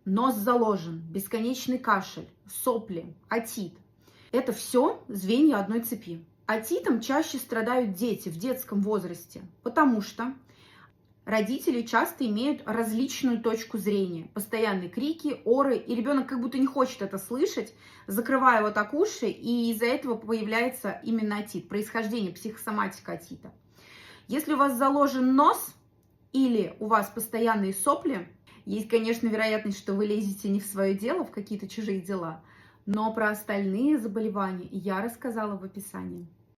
нос заложен, бесконечный кашель, сопли, отит. Это все звенья одной цепи. Отитом чаще страдают дети в детском возрасте, потому что родители часто имеют различную точку зрения. Постоянные крики, оры, и ребенок как будто не хочет это слышать, закрывая вот так уши, и из-за этого появляется именно отит, происхождение, психосоматика отита. Если у вас заложен нос или у вас постоянные сопли, есть, конечно, вероятность, что вы лезете не в свое дело, в какие-то чужие дела, но про остальные заболевания я рассказала в описании.